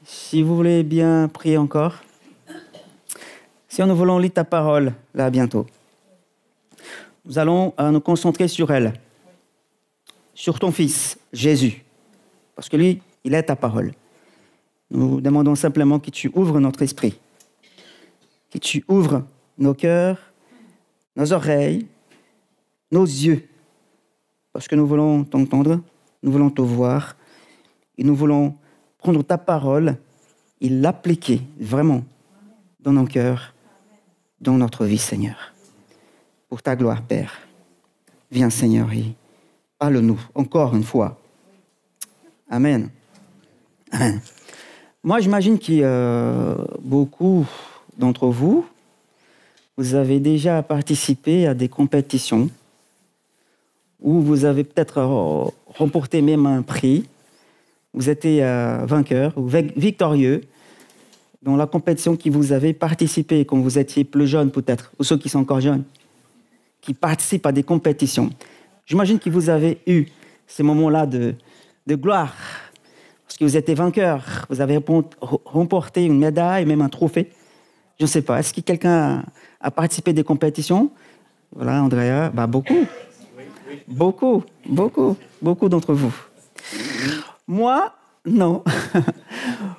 Si vous voulez bien prier encore. Si nous voulons lire ta parole, là, bientôt, nous allons nous concentrer sur elle, sur ton Fils, Jésus, parce que lui, il est ta parole. Nous demandons simplement que tu ouvres notre esprit, que tu ouvres nos cœurs, nos oreilles, nos yeux, parce que nous voulons t'entendre, nous voulons te voir, et nous voulons prendre ta parole et l'appliquer vraiment dans nos cœurs, dans notre vie, Seigneur. Pour ta gloire, Père. Viens, Seigneur, et parle-nous encore une fois. Amen. Amen. Moi, j'imagine que beaucoup d'entre vous, vous avez déjà participé à des compétitions où vous avez peut-être remporté même un prix. Vous étiez vainqueur ou victorieux dans la compétition qui vous avez participé quand vous étiez plus jeune peut-être, ou ceux qui sont encore jeunes, qui participent à des compétitions. J'imagine que vous avez eu ces moments-là de gloire, parce que vous étiez vainqueur, vous avez remporté une médaille, même un trophée. Je ne sais pas, est-ce que quelqu'un a participé à des compétitions? Voilà, Andrea, beaucoup. Beaucoup d'entre vous. Moi, non.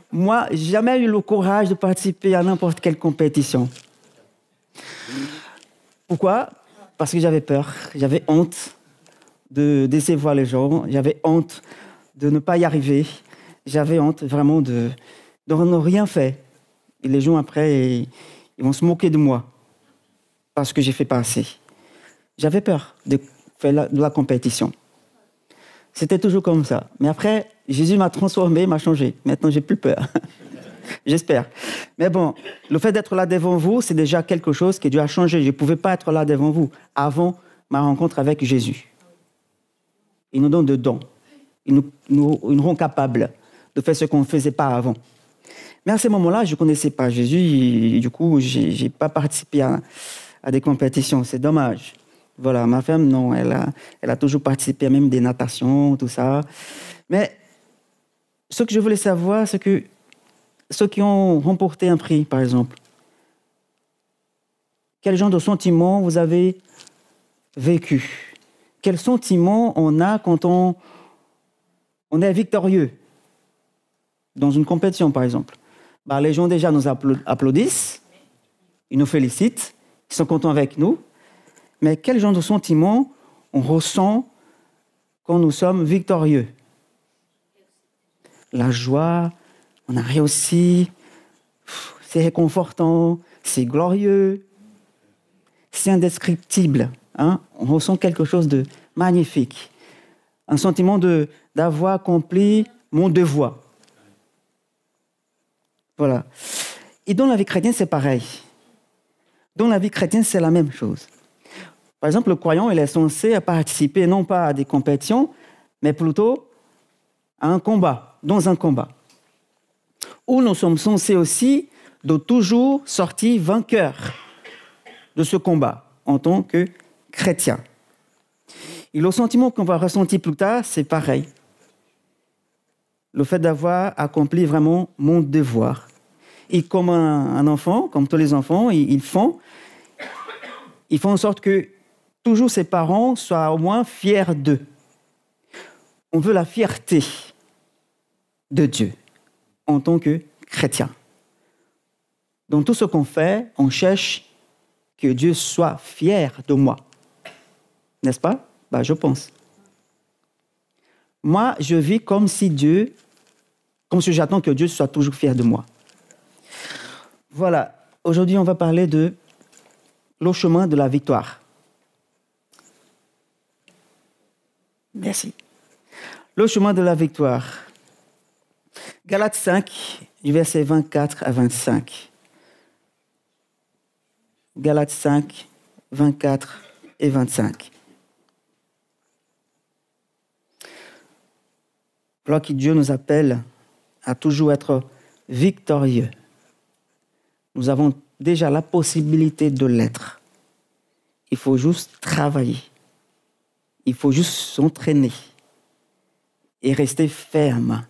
Moi, jamais eu le courage de participer à n'importe quelle compétition. Pourquoi? Parce que j'avais peur, j'avais honte de décevoir les gens, j'avais honte de ne pas y arriver, j'avais honte vraiment de ne rien faire. Et les gens après, ils vont se moquer de moi parce que j'ai fait pas assez. J'avais peur de faire de la compétition. C'était toujours comme ça. Mais après, Jésus m'a transformé, m'a changé. Maintenant, j'ai plus peur. J'espère. Mais bon, le fait d'être là devant vous, c'est déjà quelque chose que Dieu a changé. Je ne pouvais pas être là devant vous avant ma rencontre avec Jésus. Il nous donne de dons. Il nous rend capables de faire ce qu'on ne faisait pas avant. Mais à ce moment-là, je ne connaissais pas Jésus. Et du coup, je n'ai pas participé à des compétitions. C'est dommage. Voilà, ma femme, non, elle a toujours participé à même des natations, tout ça. Mais ce que je voulais savoir, c'est que ceux qui ont remporté un prix, par exemple, quel genre de sentiment vous avez vécu? Quel sentiment on a quand on est victorieux dans une compétition, par exemple? Les gens déjà nous applaudissent, ils nous félicitent, ils sont contents avec nous. Mais quel genre de sentiment on ressent quand nous sommes victorieux? La joie, on a réussi, c'est réconfortant, c'est glorieux, c'est indescriptible. Hein? On ressent quelque chose de magnifique. Un sentiment d'avoir accompli mon devoir. Voilà. Et dans la vie chrétienne, c'est pareil. Dans la vie chrétienne, c'est la même chose. Par exemple, le croyant, il est censé participer non pas à des compétitions, mais plutôt à un combat, dans un combat, où nous sommes censés aussi de toujours sortir vainqueurs de ce combat en tant que chrétiens. Et le sentiment qu'on va ressentir plus tard, c'est pareil. Le fait d'avoir accompli vraiment mon devoir. Et comme un enfant, comme tous les enfants, ils font en sorte que toujours ses parents soient au moins fiers d'eux. On veut la fierté de Dieu en tant que chrétien. Dans tout ce qu'on fait, on cherche que Dieu soit fier de moi. N'est-ce pas? Je pense. Moi, je vis comme si j'attends que Dieu soit toujours fier de moi. Voilà. Aujourd'hui, on va parler de le chemin de la victoire. Merci. Le chemin de la victoire. Galates 5, du verset 24 à 25. Galates 5, 24 et 25. Voilà que Dieu nous appelle à toujours être victorieux. Nous avons déjà la possibilité de l'être. Il faut juste travailler. Il faut juste s'entraîner et rester ferme.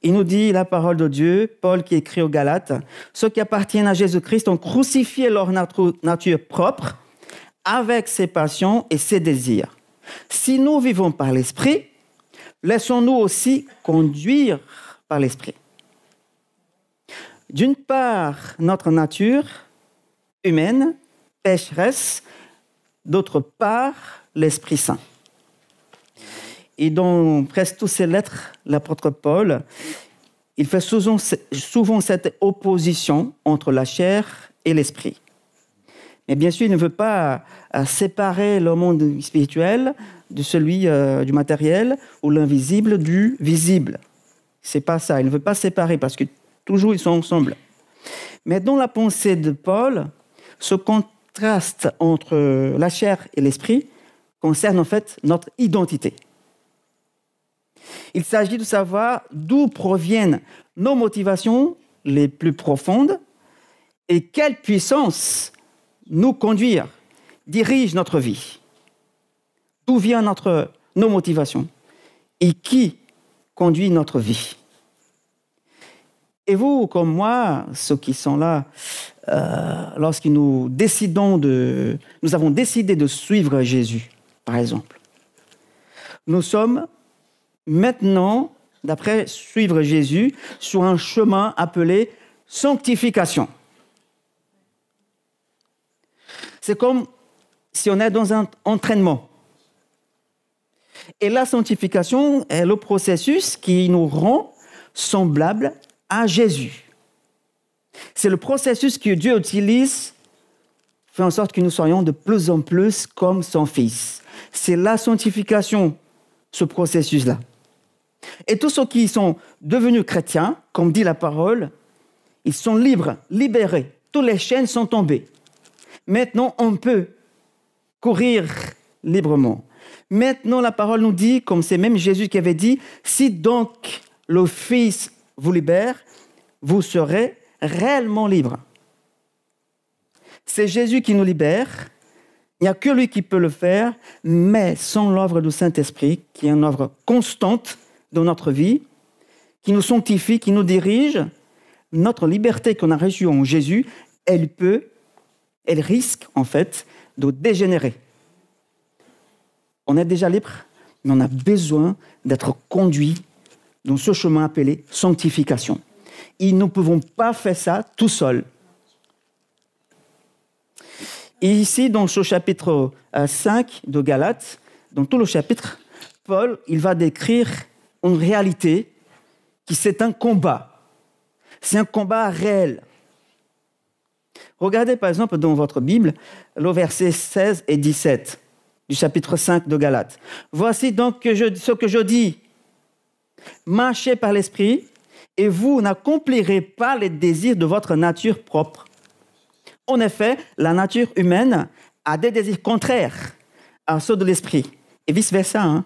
Il nous dit la parole de Dieu, Paul qui écrit aux Galates, « Ceux qui appartiennent à Jésus-Christ ont crucifié leur nature propre avec ses passions et ses désirs. Si nous vivons par l'Esprit, laissons-nous aussi conduire par l'Esprit. » D'une part, notre nature humaine, pécheresse, d'autre part, l'Esprit Saint. Et dans presque toutes ses lettres, l'apôtre Paul, il fait souvent cette opposition entre la chair et l'esprit. Mais bien sûr, il ne veut pas séparer le monde spirituel de celui du matériel ou l'invisible du visible. C'est pas ça. Il ne veut pas séparer parce que toujours ils sont ensemble. Mais dans la pensée de Paul, ce contraste entre la chair et l'esprit concerne en fait notre identité. Il s'agit de savoir d'où proviennent nos motivations les plus profondes et quelle puissance nous conduire, dirige notre vie. D'où viennent nos motivations et qui conduit notre vie. Et vous, comme moi, ceux qui sont là, lorsque nous avons décidé de suivre Jésus, par exemple, nous sommes maintenant, d'après suivre Jésus, sur un chemin appelé sanctification. C'est comme si on est dans un entraînement. Et la sanctification est le processus qui nous rend semblables à Jésus. C'est le processus que Dieu utilise, fait en sorte que nous soyons de plus en plus comme son Fils. C'est la sanctification, ce processus-là. Et tous ceux qui sont devenus chrétiens, comme dit la parole, ils sont libres, libérés. Toutes les chaînes sont tombées. Maintenant, on peut courir librement. Maintenant, la parole nous dit, comme c'est même Jésus qui avait dit, « Si donc le Fils vous libère, vous serez réellement libres. » C'est Jésus qui nous libère. Il n'y a que lui qui peut le faire, mais sans l'œuvre du Saint-Esprit, qui est une œuvre constante dans notre vie, qui nous sanctifie, qui nous dirige, notre liberté qu'on a reçue en Jésus, elle risque en fait de dégénérer. On est déjà libre, mais on a besoin d'être conduit dans ce chemin appelé sanctification. Et nous ne pouvons pas faire ça tout seuls. Et ici, dans ce chapitre 5 de Galates, dans tout le chapitre, Paul, il va décrire une réalité qui c'est un combat. C'est un combat réel. Regardez par exemple dans votre Bible, le verset 16 et 17 du chapitre 5 de Galates. « Voici donc ce que je dis. Marchez par l'Esprit et vous n'accomplirez pas les désirs de votre nature propre. En effet, la nature humaine a des désirs contraires à ceux de l'Esprit. » Et vice-versa. Hein?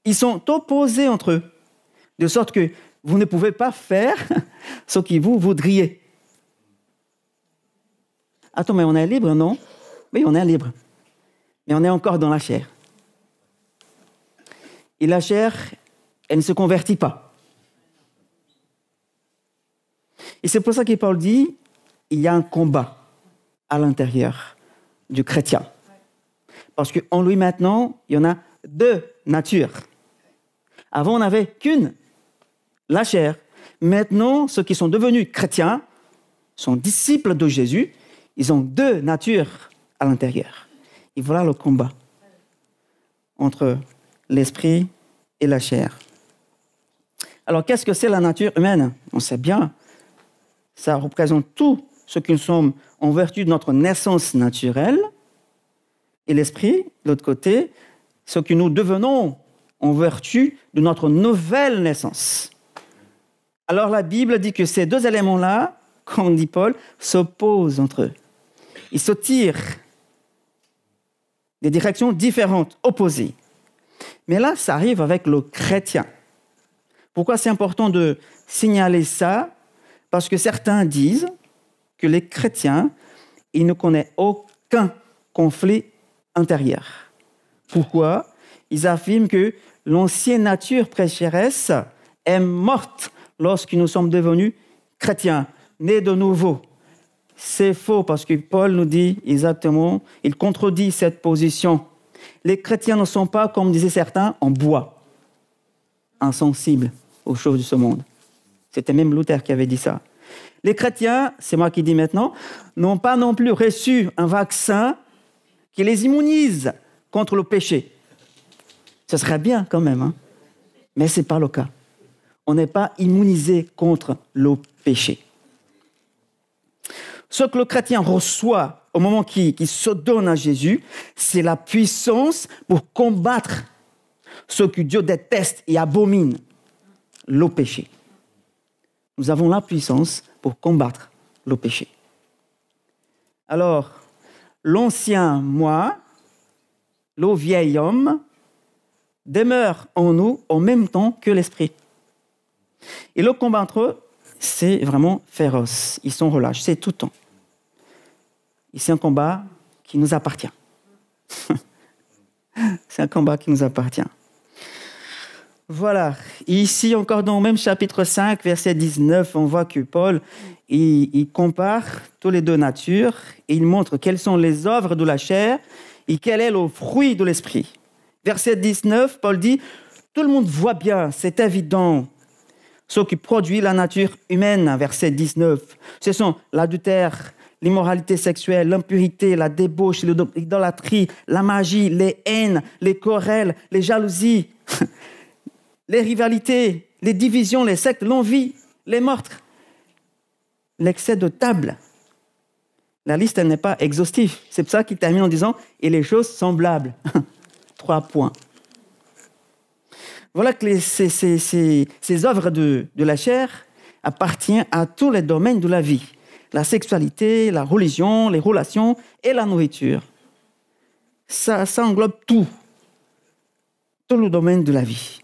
Ils sont opposés entre eux, de sorte que vous ne pouvez pas faire ce que vous voudriez. Attends, mais on est libre, non? Oui, on est libre. Mais on est encore dans la chair. Et la chair, elle ne se convertit pas. Et c'est pour ça que Paul dit, il y a un combat à l'intérieur du chrétien. Parce qu'en lui maintenant, il y en a deux natures. Avant, on n'avait qu'une, la chair. Maintenant, ceux qui sont devenus chrétiens sont disciples de Jésus. Ils ont deux natures à l'intérieur. Et voilà le combat entre l'esprit et la chair. Alors, qu'est-ce que c'est la nature humaine? On sait bien, ça représente tout ce que nous sommes en vertu de notre naissance naturelle. Et l'esprit, de l'autre côté, ce que nous devenons en vertu de notre nouvelle naissance. Alors, la Bible dit que ces deux éléments-là, comme dit Paul, s'opposent entre eux. Ils se tirent des directions différentes, opposées. Mais là, ça arrive avec le chrétien. Pourquoi c'est important de signaler ça? Parce que certains disent que les chrétiens, ils ne connaissent aucun conflit intérieur. Pourquoi? Ils affirment que l'ancienne nature pécheresse est morte lorsque nous sommes devenus chrétiens, nés de nouveau. C'est faux parce que Paul nous dit exactement, il contredit cette position. Les chrétiens ne sont pas, comme disaient certains, en bois, insensibles aux choses de ce monde. C'était même Luther qui avait dit ça. Les chrétiens, c'est moi qui dis maintenant, n'ont pas non plus reçu un vaccin qui les immunise contre le péché. Ce serait bien quand même, hein? Mais ce n'est pas le cas. On n'est pas immunisé contre le péché. Ce que le chrétien reçoit au moment qu'il se donne à Jésus, c'est la puissance pour combattre ce que Dieu déteste et abomine, le péché. Nous avons la puissance pour combattre le péché. Alors, l'ancien moi, le vieil homme, demeure en nous en même temps que l'esprit. Et le combat entre eux, c'est vraiment féroce. Ils sont relâches, c'est tout le temps. Et c'est un combat qui nous appartient. C'est un combat qui nous appartient. Voilà. Et ici, encore dans le même chapitre 5, verset 19, on voit que Paul, il compare toutes les deux natures et il montre quelles sont les œuvres de la chair et quel est le fruit de l'esprit. Verset 19, Paul dit, tout le monde voit bien, c'est évident, ce qui produit la nature humaine, verset 19. Ce sont l'adultère, l'immoralité sexuelle, l'impurité, la débauche, l'idolâtrie, la magie, les haines, les querelles, les jalousies, les rivalités, les divisions, les sectes, l'envie, les meurtres, l'excès de table. La liste n'est pas exhaustive. C'est pour ça qu'il termine en disant « et les choses semblables ». 3 points. Voilà que ces œuvres de la chair appartiennent à tous les domaines de la vie. La sexualité, la religion, les relations et la nourriture. Ça englobe tout le domaine de la vie.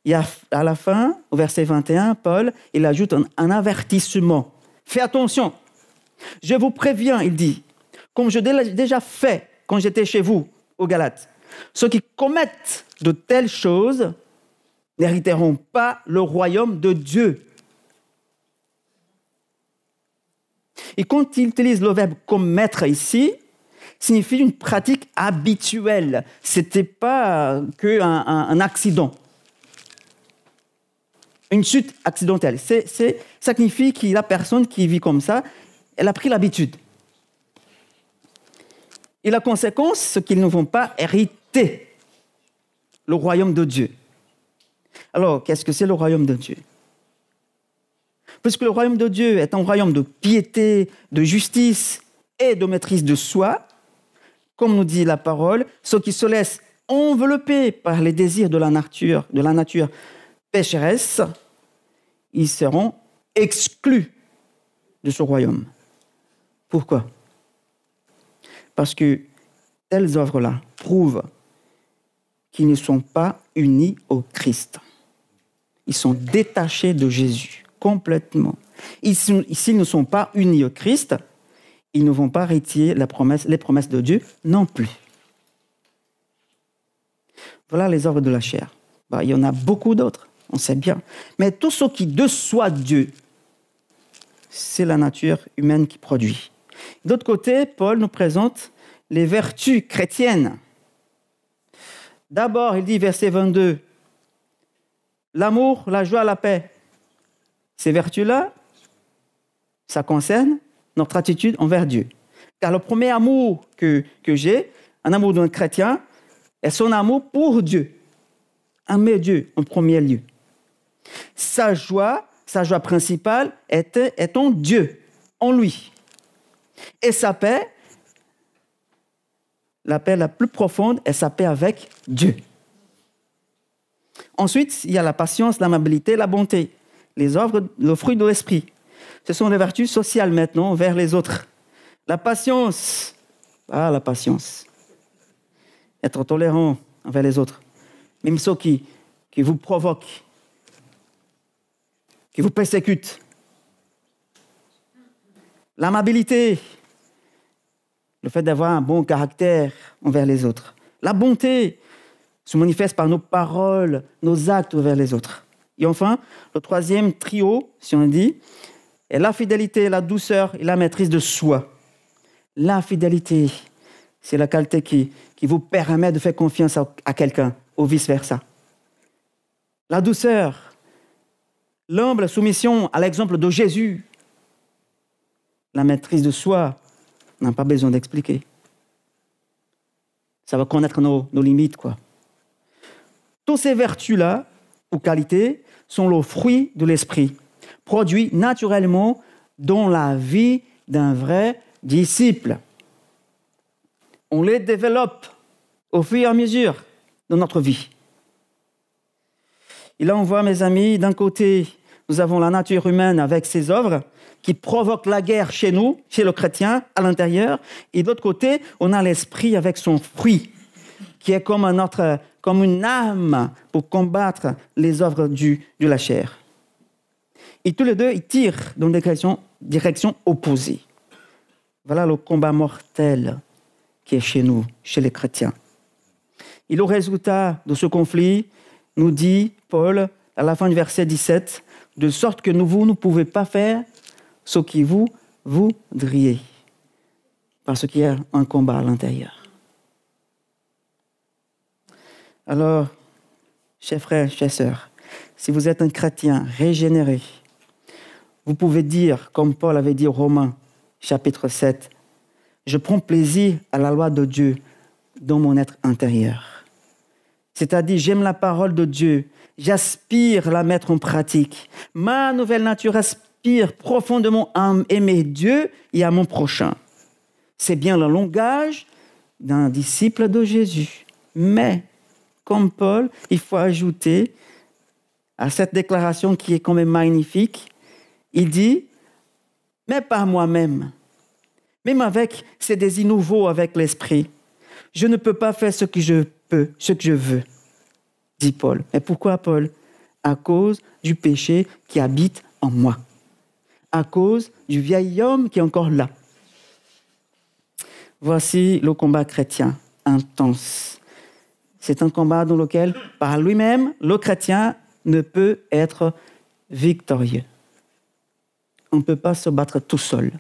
Et à la fin, au verset 21, Paul, il ajoute un avertissement. Fais attention. Je vous préviens, il dit, comme je l'ai déjà fait quand j'étais chez vous, aux Galates. Ceux qui commettent de telles choses n'hériteront pas le royaume de Dieu. Et quand il utilise le verbe commettre ici, signifie une pratique habituelle. Ce n'était pas qu'un accident. Une chute accidentelle. Ça signifie que la personne qui vit comme ça, elle a pris l'habitude. Et la conséquence, c'est qu'ils ne vont pas hériter le royaume de Dieu. Alors, qu'est-ce que c'est le royaume de Dieu? Puisque le royaume de Dieu est un royaume de piété, de justice et de maîtrise de soi, comme nous dit la parole, ceux qui se laissent envelopper par les désirs de la nature pécheresse, ils seront exclus de ce royaume. Pourquoi? Parce que telles œuvres-là prouvent qu'ils ne sont pas unis au Christ. Ils sont détachés de Jésus, complètement. S'ils ne sont pas unis au Christ, ils ne vont pas hériter les promesses de Dieu non plus. Voilà les œuvres de la chair. Il y en a beaucoup d'autres, on sait bien. Mais tout ce qui déçoit Dieu, c'est la nature humaine qui produit. D'autre côté, Paul nous présente les vertus chrétiennes. D'abord, il dit, verset 22, l'amour, la joie, la paix. Ces vertus-là, ça concerne notre attitude envers Dieu. Car le premier amour que j'ai, un amour d'un chrétien, est son amour pour Dieu. Aimer Dieu en premier lieu. Sa joie principale est en Dieu, en lui. Et sa paix, la paix la plus profonde est sa paix avec Dieu. Ensuite, il y a la patience, l'amabilité, la bonté, les œuvres, le fruit de l'esprit. Ce sont les vertus sociales maintenant vers les autres. La patience, la patience. Être tolérant envers les autres. Même ceux qui vous provoquent, qui vous persécutent. L'amabilité, le fait d'avoir un bon caractère envers les autres. La bonté se manifeste par nos paroles, nos actes envers les autres. Et enfin, le troisième trio, si on dit, est la fidélité, la douceur et la maîtrise de soi. La fidélité, c'est la qualité qui vous permet de faire confiance à quelqu'un, ou vice-versa. La douceur, l'humble soumission à l'exemple de Jésus. La maîtrise de soi, on n'a pas besoin d'expliquer. Ça va connaître nos limites, quoi. Toutes ces vertus-là, ou qualités, sont le fruit de l'esprit, produits naturellement dans la vie d'un vrai disciple. On les développe au fur et à mesure de notre vie. Et là, on voit, mes amis, d'un côté, nous avons la nature humaine avec ses œuvres qui provoquent la guerre chez nous, chez le chrétien, à l'intérieur. Et de l'autre côté, on a l'esprit avec son fruit, qui est comme une arme pour combattre les œuvres de la chair. Et tous les deux, ils tirent dans des directions opposées. Voilà le combat mortel qui est chez nous, chez les chrétiens. Et le résultat de ce conflit, nous dit Paul, à la fin du verset 17, de sorte que vous ne pouvez pas faire ce que vous voudriez, parce qu'il y a un combat à l'intérieur. Alors, chers frères, chères sœurs, si vous êtes un chrétien régénéré, vous pouvez dire, comme Paul avait dit aux Romains, chapitre 7, « Je prends plaisir à la loi de Dieu dans mon être intérieur. » C'est-à-dire, j'aime la parole de Dieu, j'aspire à la mettre en pratique. Ma nouvelle nature aspire profondément à aimer Dieu et à mon prochain. C'est bien le langage d'un disciple de Jésus. Mais, comme Paul, il faut ajouter à cette déclaration qui est quand même magnifique, il dit, mais pas moi-même, même avec ces désirs nouveaux avec l'esprit, je ne peux pas faire ce que je veux, dit Paul. Et pourquoi Paul? À cause du péché qui habite en moi, à cause du vieil homme qui est encore là. Voici le combat chrétien intense. C'est un combat dans lequel, par lui-même, le chrétien ne peut être victorieux. On ne peut pas se battre tout seul.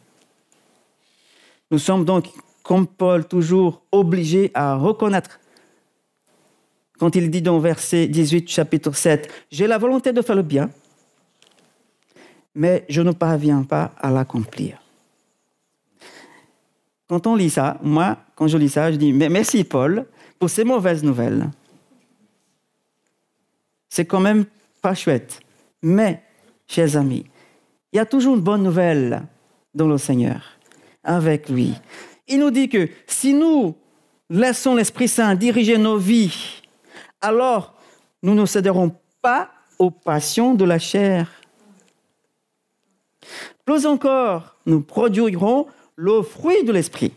Nous sommes donc, comme Paul, toujours obligés à reconnaître, quand il dit dans verset 18, chapitre 7, « J'ai la volonté de faire le bien, mais je ne parviens pas à l'accomplir. » Quand on lit ça, moi, quand je lis ça, je dis, mais merci Paul pour ces mauvaises nouvelles. C'est quand même pas chouette. Mais, chers amis, il y a toujours une bonne nouvelle dans le Seigneur, avec lui. Il nous dit que si nous laissons l'Esprit Saint diriger nos vies, alors nous ne céderons pas aux passions de la chair. Plus encore, nous produirons le fruit de l'Esprit.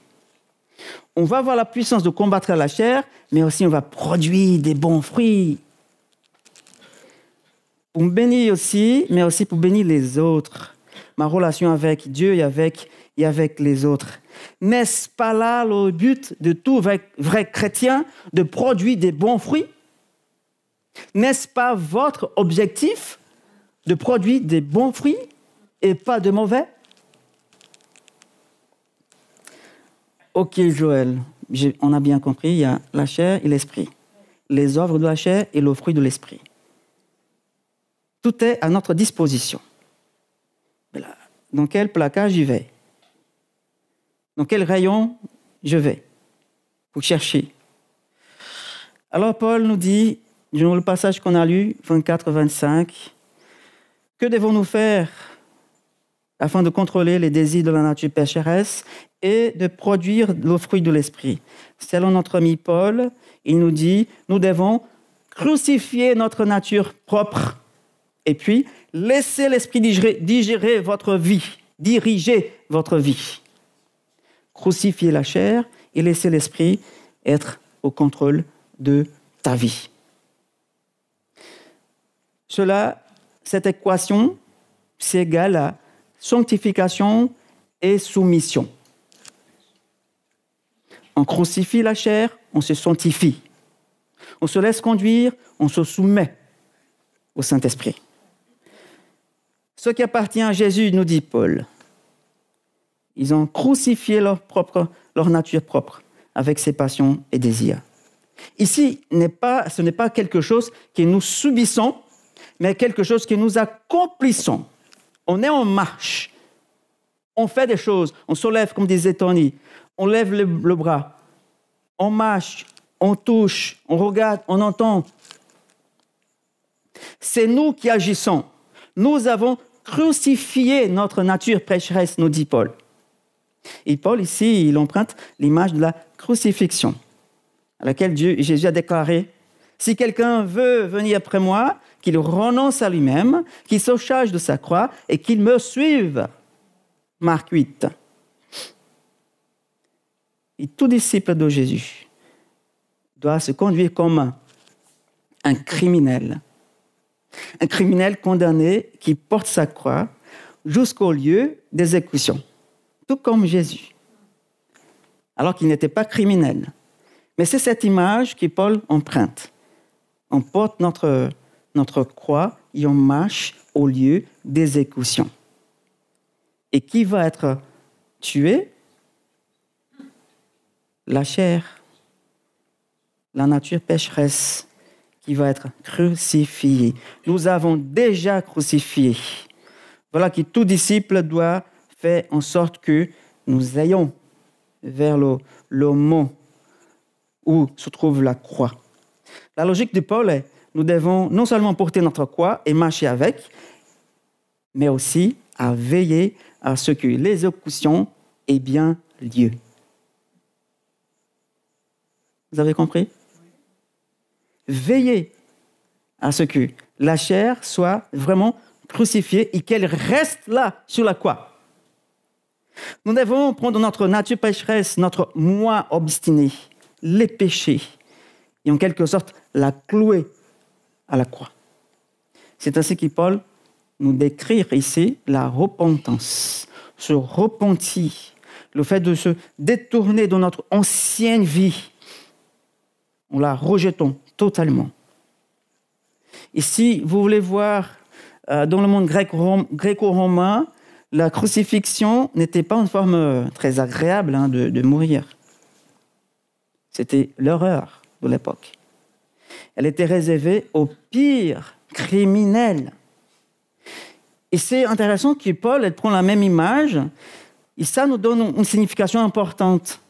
On va avoir la puissance de combattre la chair, mais aussi on va produire des bons fruits. Pour me bénir aussi, mais aussi pour bénir les autres. Ma relation avec Dieu et avec les autres. N'est-ce pas là le but de tout vrai chrétien, de produire des bons fruits? N'est-ce pas votre objectif de produire des bons fruits et pas de mauvais? Ok, Joël, on a bien compris, il y a la chair et l'esprit. Les œuvres de la chair et le fruit de l'esprit. Tout est à notre disposition. Dans quel placard j'y vais? Dans quel rayon je vais? Pour chercher. Alors Paul nous dit, dans le passage qu'on a lu, 24-25, que devons-nous faire afin de contrôler les désirs de la nature pécheresse et de produire le fruit de l'esprit? Selon notre ami Paul, il nous dit, nous devons crucifier notre nature propre et puis laisser l'esprit diriger votre vie. Crucifier la chair et laisser l'esprit être au contrôle de ta vie. Cette équation, c'est égal à sanctification et soumission. On crucifie la chair, on se sanctifie. On se laisse conduire, on se soumet au Saint-Esprit. ce qui appartient à Jésus, nous dit Paul. Ils ont crucifié leur nature propre avec ses passions et désirs. Ici, ce n'est pas quelque chose que nous subissons, mais quelque chose que nous accomplissons. On est en marche. On fait des choses. On se lève, comme disait Tony. On lève le bras. On marche, on touche, on regarde, on entend. C'est nous qui agissons. Nous avons crucifié notre nature pécheresse, nous dit Paul. Et Paul, ici, il emprunte l'image de la crucifixion, à laquelle Jésus a déclaré « Si quelqu'un veut venir après moi, qu'il renonce à lui-même, qu'il se charge de sa croix et qu'il me suive. » Marc 8. Et tout disciple de Jésus doit se conduire comme un criminel condamné qui porte sa croix jusqu'au lieu d'exécution, tout comme Jésus, alors qu'il n'était pas criminel. Mais c'est cette image que Paul emprunte. On porte notre croix et on marche au lieu d'exécution. Et qui va être tué? La chair, la nature pécheresse qui va être crucifiée. Nous avons déjà crucifié. Voilà que tout disciple doit faire en sorte que nous ayons vers le mont où se trouve la croix. La logique de Paul est, nous devons non seulement porter notre croix et marcher avec, mais aussi à veiller à ce que l'exécution ait bien lieu. Vous avez compris? Veiller à ce que la chair soit vraiment crucifiée et qu'elle reste là sur la croix. Nous devons prendre notre nature pécheresse, notre moi obstiné, les péchés, et en quelque sorte la clouer à la croix. C'est ainsi que Paul nous décrit ici la repentance, se repentir, le fait de se détourner de notre ancienne vie. On la rejetons totalement. Et si vous voulez voir dans le monde gréco-romain, la crucifixion n'était pas une forme très agréable de mourir. C'était l'horreur de l'époque. Elle était réservée aux pires criminels. Et c'est intéressant que Paul prend la même image, et ça nous donne une signification importante.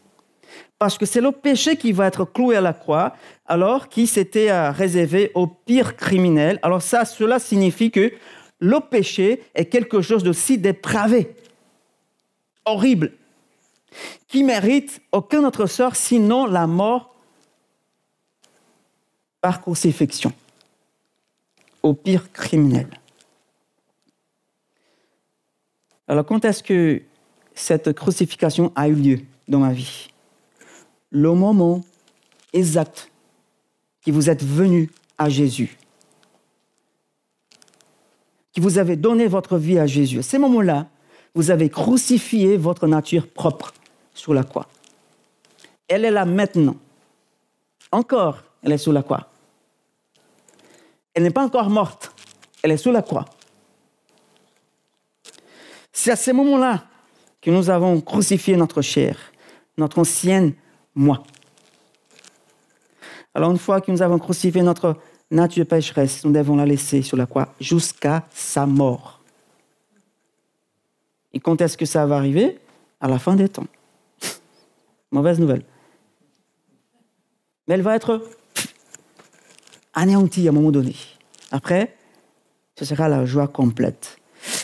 Parce que c'est le péché qui va être cloué à la croix, alors qu'il s'était réservé aux pires criminels. Alors cela signifie que le péché est quelque chose de si dépravé, horrible, qui mérite aucun autre sort sinon la mort par crucifixion, aux pires criminels. Alors quand est-ce que cette crucifixion a eu lieu dans ma vie? Le moment exact que vous êtes venu à Jésus, que vous avez donné votre vie à Jésus. À ce moment-là, vous avez crucifié votre nature propre sur la croix. Elle est là maintenant. Encore, elle est sur la croix. Elle n'est pas encore morte. Elle est sur la croix. C'est à ce moment-là que nous avons crucifié notre chair, notre ancienne moi. Alors, une fois que nous avons crucifié notre nature pécheresse, nous devons la laisser sur la croix jusqu'à sa mort. Et quand est-ce que ça va arriver? À la fin des temps. Mauvaise nouvelle. Mais elle va être anéantie à un moment donné. Après, ce sera la joie complète.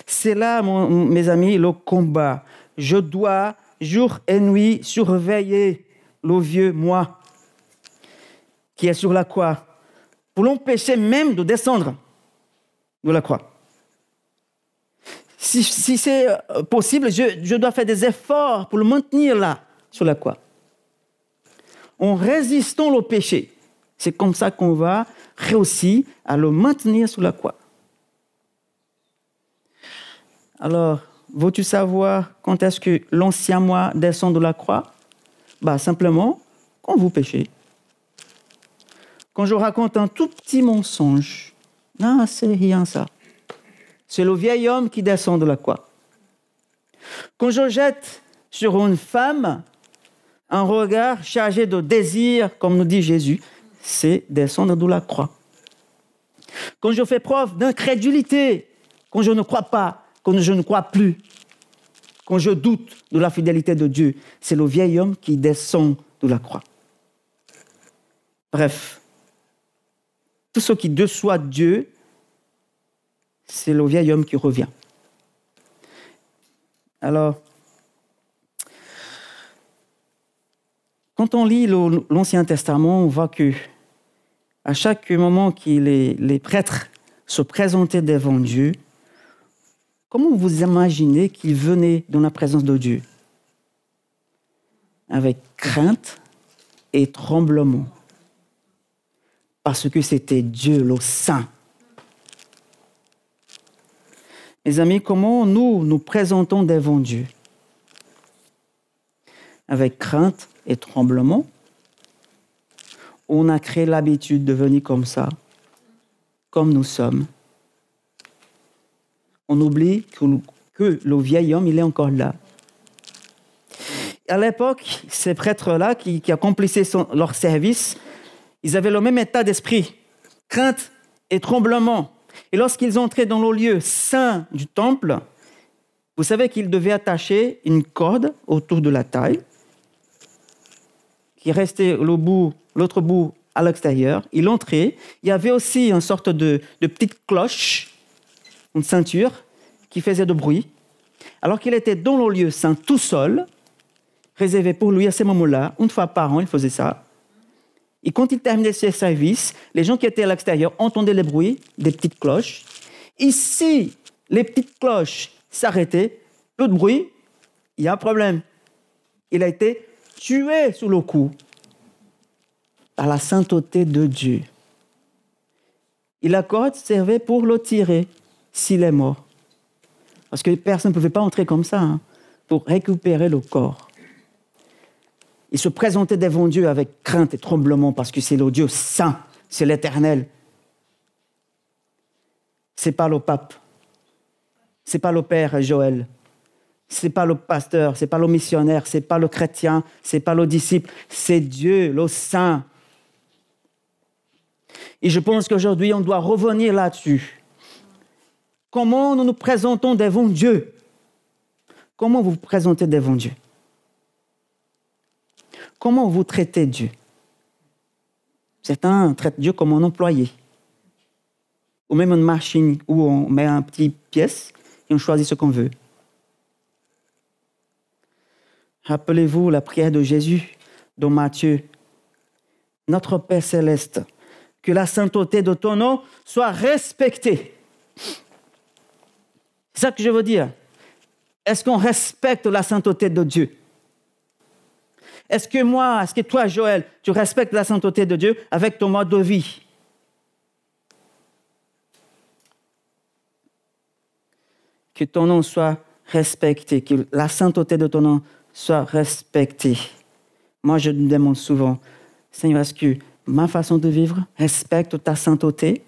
C'est là, mes amis, le combat. Je dois, jour et nuit, surveiller le vieux moi qui est sur la croix pour l'empêcher même de descendre de la croix. Si c'est possible, je dois faire des efforts pour le maintenir là, sur la croix. En résistant au péché, c'est comme ça qu'on va réussir à le maintenir sur la croix. Alors, veux-tu savoir quand est-ce que l'ancien moi descend de la croix? Simplement, quand vous péchez. Quand je raconte un tout petit mensonge, c'est rien ça. C'est le vieil homme qui descend de la croix. Quand je jette sur une femme un regard chargé de désir, comme nous dit Jésus, c'est descendre de la croix. Quand je fais preuve d'incrédulité, quand je ne crois pas, quand je ne crois plus, quand je doute de la fidélité de Dieu, c'est le vieil homme qui descend de la croix. Bref, tout ce qui déçoit Dieu, c'est le vieil homme qui revient. Alors, quand on lit l'Ancien Testament, on voit que à chaque moment que les prêtres se présentaient devant Dieu, comment vous imaginez qu'ils venaient dans la présence de Dieu? Avec crainte et tremblement. Parce que c'était Dieu, le Saint. Mes amis, comment nous présentons devant Dieu? Avec crainte et tremblement. On a créé l'habitude de venir comme ça, comme nous sommes. On oublie que le vieil homme, il est encore là. À l'époque, ces prêtres-là qui accomplissaient leur service, ils avaient le même état d'esprit, crainte et tremblement. Et lorsqu'ils entraient dans le lieu saint du temple, vous savez qu'ils devaient attacher une corde autour de la taille, qui restait l'autre bout à l'extérieur. Il entrait. Il y avait aussi une sorte de petite cloche, une ceinture, qui faisait de bruit. Alors qu'il était dans le lieu saint tout seul, réservé pour lui à ces moments-là, une fois par an, il faisait ça. Et quand il terminait ses services, les gens qui étaient à l'extérieur entendaient les bruits des petites cloches. Et si les petites cloches s'arrêtaient, plus de bruit, il y a un problème. Il a été tué sous le coup par la sainteté de Dieu. Et la corde servait pour le tirer s'il est mort. Parce que personne ne pouvait pas entrer comme ça pour récupérer le corps. Il se présentait devant Dieu avec crainte et tremblement parce que c'est le Dieu saint, c'est l'Éternel. C'est pas le pape, c'est pas le père Joël, c'est pas le pasteur, c'est pas le missionnaire, c'est pas le chrétien, c'est pas le disciple, c'est Dieu, le saint. Et je pense qu'aujourd'hui, on doit revenir là-dessus. Comment nous nous présentons devant Dieu? Comment vous vous présentez devant Dieu? Comment vous traitez Dieu? Certains traitent Dieu comme un employé. Ou même une machine où on met un petit pièce et on choisit ce qu'on veut. Rappelez-vous la prière de Jésus dans Matthieu. Notre Père céleste, que la sainteté de ton nom soit respectée. C'est ça que je veux dire. Est-ce qu'on respecte la sainteté de Dieu? Est-ce que toi, Joël, tu respectes la sainteté de Dieu avec ton mode de vie? Que ton nom soit respecté, que la sainteté de ton nom soit respectée. Moi, je me demande souvent, Seigneur, est-ce que ma façon de vivre respecte ta sainteté?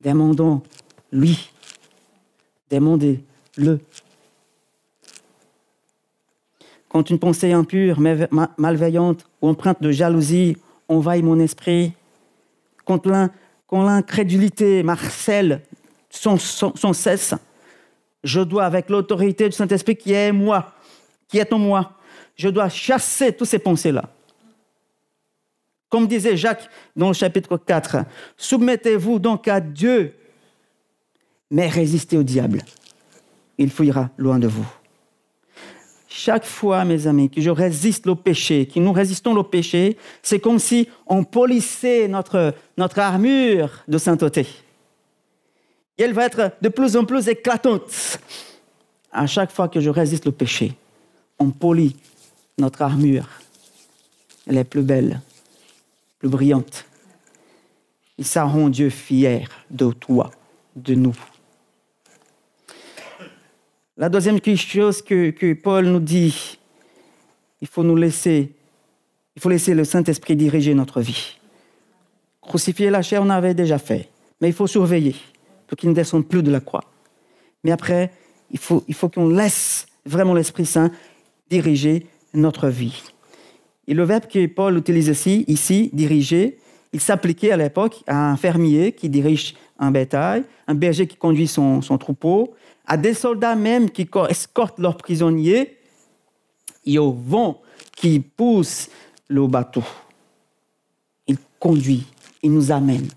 Demandons-lui. Demandez-le. Quand une pensée impure, malveillante ou empreinte de jalousie envahit mon esprit, quand l'incrédulité marcelle sans cesse, je dois, avec l'autorité du Saint-Esprit qui est en moi, je dois chasser toutes ces pensées-là. Comme disait Jacques dans le chapitre 4, « Soumettez-vous donc à Dieu, mais résistez au diable. Il fuira loin de vous. » Chaque fois, mes amis, que je résiste au péché, que nous résistons au péché, c'est comme si on polissait notre armure de sainteté. Et elle va être de plus en plus éclatante. À chaque fois que je résiste au péché, on polit notre armure. Elle est plus belle, plus brillante. Et ça rend Dieu fier de toi, de nous. La deuxième chose que Paul nous dit, il faut laisser le Saint-Esprit diriger notre vie. Crucifier la chair, on avait déjà fait, mais il faut surveiller. pour qu'il ne descende plus de la croix. Mais après, il faut qu'on laisse vraiment l'Esprit Saint diriger notre vie. Et le verbe que Paul utilise ici, diriger, il s'appliquait à l'époque à un fermier qui dirige un bétail, un berger qui conduit son troupeau, à des soldats même qui escortent leurs prisonniers et au vent qui pousse le bateau. Il conduit, il nous amène.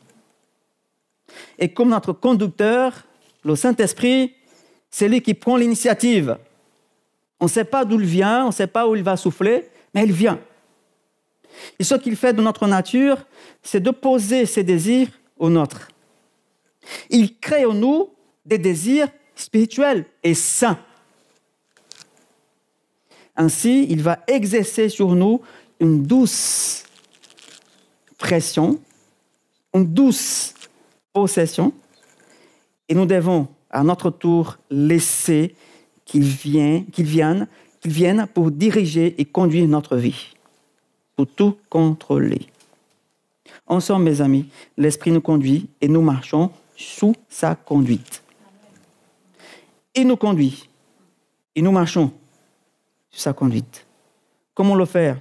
Et comme notre conducteur, le Saint-Esprit, c'est lui qui prend l'initiative. On ne sait pas d'où il vient, on ne sait pas où il va souffler, mais il vient. Et ce qu'il fait de notre nature, c'est d'opposer ses désirs aux nôtres. Il crée en nous des désirs spirituels et sains. Ainsi, il va exercer sur nous une douce pression, une douce possession, et nous devons, à notre tour, laisser qu'il vienne pour diriger et conduire notre vie, pour tout contrôler. Ensemble, mes amis, l'Esprit nous conduit et nous marchons sous sa conduite. Il nous conduit et nous marchons sous sa conduite. Comment le faire?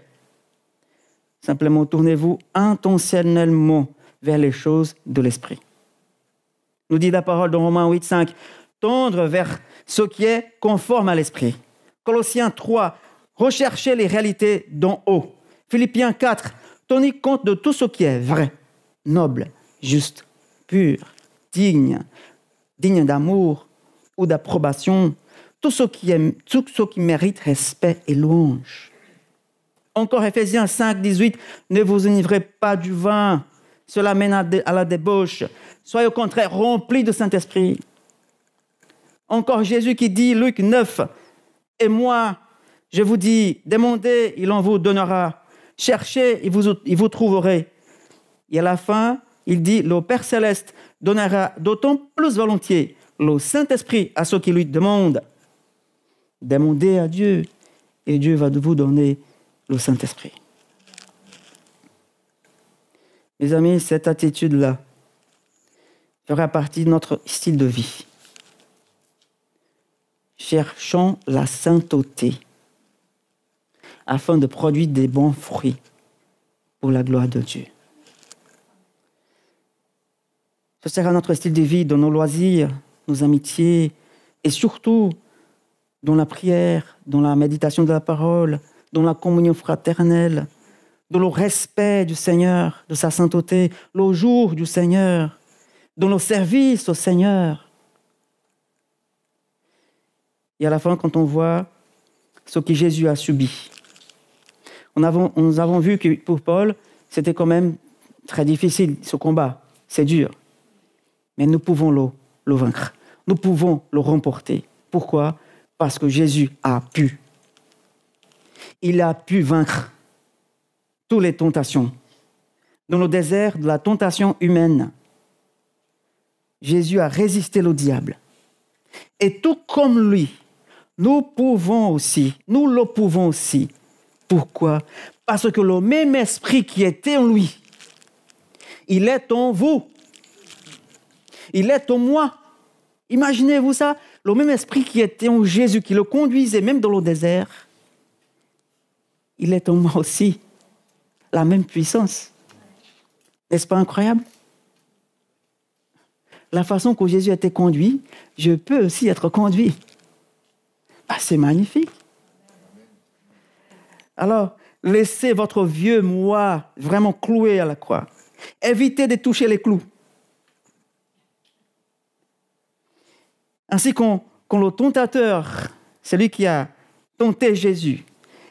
Simplement, tournez-vous intentionnellement vers les choses de l'Esprit. Nous dit la parole dans Romains 8, 5, tendre vers ce qui est conforme à l'Esprit. Colossiens 3, recherchez les réalités d'en haut. Philippiens 4, tenez compte de tout ce qui est vrai, noble, juste, pur, digne d'amour ou d'approbation, tout ce qui mérite respect et louange. Encore Éphésiens 5, 18, ne vous enivrez pas du vin, cela mène à la débauche. Soyez au contraire remplis de Saint-Esprit. Encore Jésus qui dit, Luc 9, et moi, je vous dis, demandez, il en vous donnera. Cherchez, et vous trouverez. Et à la fin, il dit, le Père Céleste donnera d'autant plus volontiers le Saint-Esprit à ceux qui lui demandent. Demandez à Dieu, et Dieu va vous donner le Saint-Esprit. Mes amis, cette attitude-là fera partie de notre style de vie. Cherchons la sainteté afin de produire des bons fruits pour la gloire de Dieu. Ce sera notre style de vie dans nos loisirs, nos amitiés et surtout dans la prière, dans la méditation de la parole, dans la communion fraternelle, dans le respect du Seigneur, de sa sainteté, le jour du Seigneur, dans nos services au Seigneur. Et à la fin, quand on voit ce que Jésus a subi, nous avons vu que pour Paul, c'était quand même très difficile, ce combat. C'est dur. Mais nous pouvons le vaincre. Nous pouvons le remporter. Pourquoi? Parce que Jésus a pu. Il a pu vaincre toutes les tentations. Dans le désert de la tentation humaine, Jésus a résisté au diable. Et tout comme lui, nous le pouvons aussi. Pourquoi? Parce que le même esprit qui était en lui, il est en vous. Il est en moi. Imaginez-vous ça, le même esprit qui était en Jésus, qui le conduisait même dans le désert, il est en moi aussi. La même puissance. N'est-ce pas incroyable? La façon que Jésus a été conduit, je peux aussi être conduit. C'est magnifique. Alors, laissez votre vieux moi vraiment cloué à la croix. Évitez de toucher les clous. Ainsi quand le tentateur, celui qui a tenté Jésus,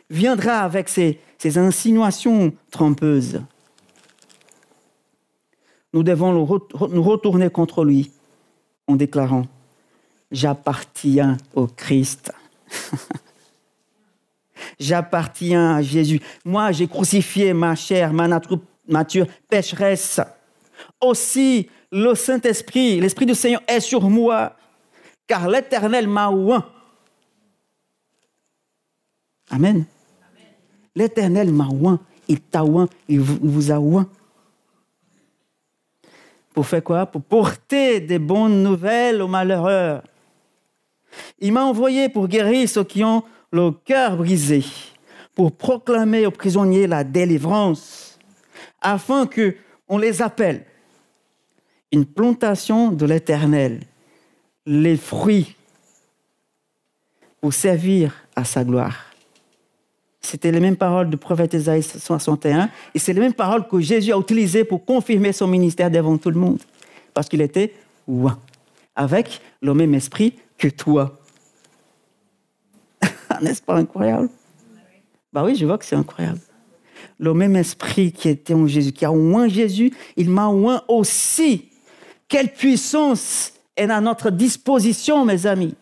viendra avec ses insinuations trompeuses, nous devons nous retourner contre lui en déclarant « J'appartiens au Christ. J'appartiens à Jésus. Moi, j'ai crucifié ma chair, ma nature pécheresse. Aussi, le Saint-Esprit, l'Esprit du Seigneur est sur moi, car l'Éternel m'a oint. » Amen. L'Éternel m'a oint, il t'a oint, il vous a oint. Pour faire quoi? Pour porter des bonnes nouvelles aux malheureux. Il m'a envoyé pour guérir ceux qui ont le cœur brisé, pour proclamer aux prisonniers la délivrance, afin qu'on les appelle une plantation de l'Éternel, les fruits pour servir à sa gloire. C'était les mêmes paroles du prophète Isaïe 61, et c'est les mêmes paroles que Jésus a utilisées pour confirmer son ministère devant tout le monde, parce qu'il était ouin, avec le même esprit que toi. N'est-ce pas incroyable? Bah oui, je vois que c'est incroyable. Le même esprit qui était en Jésus, qui a oint Jésus, il m'a oint aussi. Quelle puissance est à notre disposition, mes amis.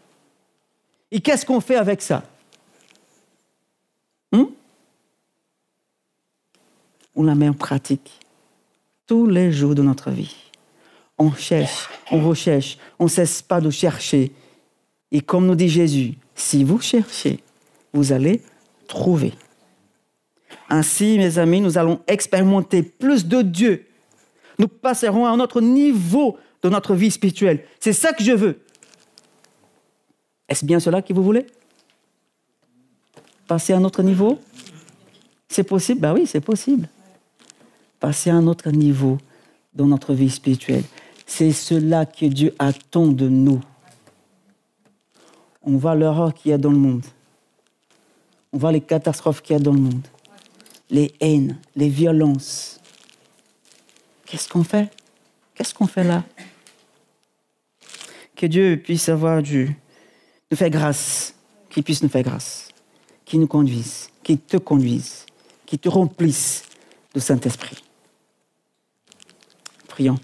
Et qu'est-ce qu'on fait avec ça? On la met en pratique tous les jours de notre vie. On cherche, on recherche, on ne cesse pas de chercher. Et comme nous dit Jésus, si vous cherchez, vous allez trouver. Ainsi, mes amis, nous allons expérimenter plus de Dieu. Nous passerons à un autre niveau de notre vie spirituelle. C'est ça que je veux. Est-ce bien cela que vous voulez? Passer à un autre niveau? C'est possible? Ben oui, c'est possible. Passer à un autre niveau dans notre vie spirituelle. C'est cela que Dieu attend de nous. On voit l'horreur qu'il y a dans le monde. On voit les catastrophes qu'il y a dans le monde. Les haines, les violences. Qu'est-ce qu'on fait? Qu'est-ce qu'on fait là? Que Dieu puisse nous faire grâce. Qu'il puisse nous faire grâce. Qu'il nous conduise. Qu'il te conduise. Qu'il te remplisse de Saint-Esprit. Prions.